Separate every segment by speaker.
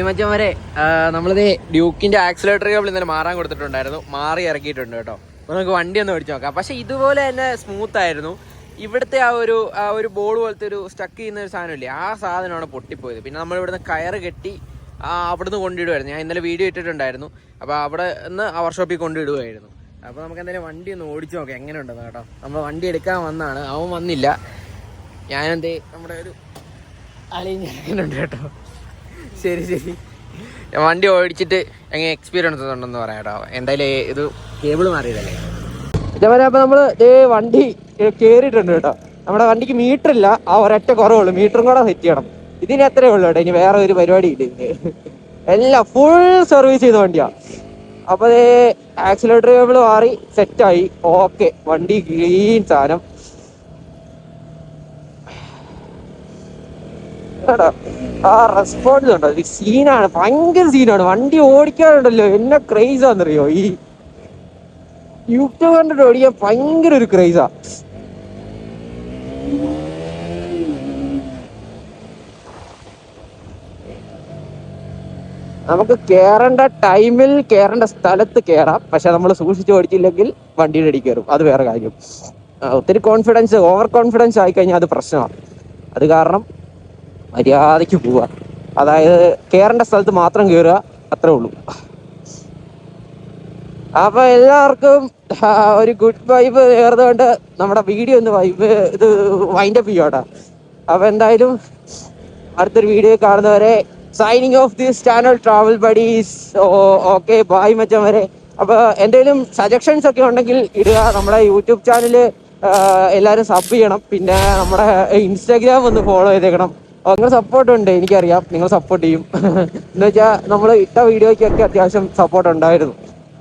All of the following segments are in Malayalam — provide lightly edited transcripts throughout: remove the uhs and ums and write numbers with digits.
Speaker 1: മച്ചാൻ വരെ നമ്മളിത് ഡ്യൂക്കിന്റെ ആക്സിലേറ്റർ കേബിൾ ഇന്നലെ മാറാൻ കൊടുത്തിട്ടുണ്ടായിരുന്നു. മാറി ഇറക്കിയിട്ടുണ്ട് കേട്ടോ. നമുക്ക് വണ്ടി ഒന്ന് ഓടിച്ചു നോക്കാം. പക്ഷെ ഇതുപോലെ തന്നെ സ്മൂത്ത് ആയിരുന്നു. ഇവിടുത്തെ ആ ഒരു ബോൾ പോലത്തെ ഒരു സ്റ്റക്ക് ചെയ്യുന്ന ഒരു സാധനമില്ലേ, ആ സാധനമാണ് പൊട്ടിപ്പോയത്. പിന്നെ നമ്മൾ ഇവിടുന്ന് കയറ് കെട്ടി അവിടുന്ന് കൊണ്ടിടുമായിരുന്നു. ഞാൻ ഇന്നലെ വീഡിയോ ഇട്ടിട്ടുണ്ടായിരുന്നു. അപ്പോൾ അവിടെ നിന്ന് ആ വർക്ക്ഷോപ്പിൽ കൊണ്ടിടുമായിരുന്നു. അപ്പോൾ നമുക്ക് എന്തായാലും വണ്ടി ഒന്ന് ഓടിച്ചു നോക്കാം എങ്ങനെ ഉണ്ടെന്ന് കേട്ടോ. നമ്മൾ വണ്ടി എടുക്കാൻ വന്നതാണ്, അവൻ വന്നില്ല. ഞാനെന്തേ നമ്മുടെ ഒരു അളിയുണ്ട് കേട്ടോ. ശരി വണ്ടി ഓടിച്ചിട്ട് എങ്ങനെ എക്സ്പീരിയൻസ് ഉണ്ടെന്ന് പറയാം കേട്ടോ. എന്തായാലും ഇത് കേബിൾ മാറിയതല്ലേ ഇതേപോലെ. അപ്പോൾ നമ്മൾ വണ്ടി കയറിയിട്ടുണ്ട് കേട്ടോ. നമ്മുടെ വണ്ടിക്ക് മീറ്റർ ഇല്ല, ആ ഒരൊറ്റ കുറവുള്ളൂ. മീറ്ററും കൂടെ സെറ്റ് ചെയ്യണം. ഇതിന് എത്രയേ ഉള്ളൂ കേട്ടോ. ഇനി വേറെ ഒരു പരിപാടി ഇല്ല ഇതിന്. എല്ലാം ഫുൾ സർവീസ് ചെയ്ത വണ്ടിയാ. അപ്പോൾ ആക്സിലേറ്റർ കേബിൾ മാറി സെറ്റായി. ഓക്കെ, വണ്ടി ക്ലീൻ സാധനം. ആ റെസ്പോൺസ് ഉണ്ടോ, സീനാണ്, ഭയങ്കര സീനാണ്. വണ്ടി ഓടിക്കാനുണ്ടല്ലോ എന്നെ ക്രൈസാന്നറിയോ. ഈ യൂട്യൂബ് കണ്ടിട്ട് ഓടിക്കാൻ ഭയങ്കര ഒരു ക്രൈസാ. നമുക്ക് കേറേണ്ട ടൈമിൽ കേറേണ്ട സ്ഥലത്ത് കേറാം. പക്ഷെ നമ്മൾ സൂക്ഷിച്ച് ഓടിച്ചില്ലെങ്കിൽ വണ്ടിയുടെ അടി കയറും. അത് വേറെ കാര്യം. ഒത്തിരി കോൺഫിഡൻസ്, ഓവർ കോൺഫിഡൻസ് ആയിക്കഴിഞ്ഞാൽ അത് പ്രശ്നമാണ്. അത് കാരണം മര്യാദയ്ക്ക് പോവുക. അതായത് കയറേണ്ട സ്ഥലത്ത് മാത്രം കയറുക, അത്രേ ഉള്ളൂ. അപ്പൊ എല്ലാവർക്കും ഒരു ഗുഡ് വൈബ് നേർന്നുകൊണ്ട് നമ്മുടെ വീഡിയോ ഒന്ന് ഇത് വൈൻഡപ്പ് ചെയ്യാട്ടോ. അപ്പൊ എന്തായാലും അടുത്തൊരു വീഡിയോ കാണുന്നവരെ signing off this channel travel buddies. Okay, bye മച്ചാൻ വരെ. അപ്പൊ എന്തെങ്കിലും സജഷൻസ് ഒക്കെ ഉണ്ടെങ്കിൽ ഇടുക. നമ്മുടെ യൂട്യൂബ് ചാനൽ എല്ലാവരും സബ് ചെയ്യണം. പിന്നെ നമ്മുടെ ഇൻസ്റ്റാഗ്രാം ഒന്ന് ഫോളോ ചെയ്തേക്കണം. നിങ്ങൾ സപ്പോർട്ട് ഉണ്ട്, എനിക്കറിയാം, നിങ്ങൾ സപ്പോർട്ട് ചെയ്യും. എന്ന് വെച്ചാൽ നമ്മൾ ഇട്ട വീഡിയോയ്ക്കൊക്കെ അത്യാവശ്യം സപ്പോർട്ട് ഉണ്ടായിരുന്നു.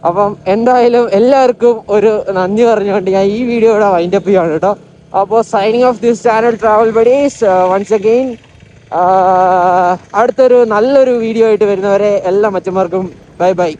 Speaker 1: അപ്പം എന്തായാലും എല്ലാവർക്കും ഒരു നന്ദി പറഞ്ഞുകൊണ്ട് ഞാൻ ഈ വീഡിയോ ഇവിടെ വൈൻഡപ്പ് ചെയ്യാണ് കേട്ടോ. അപ്പോൾ signing off this channel travel buddies once again. അടുത്തൊരു നല്ലൊരു വീഡിയോ ആയിട്ട് വരുന്നവരെ എല്ലാ മച്ചന്മാർക്കും ബൈ ബൈ.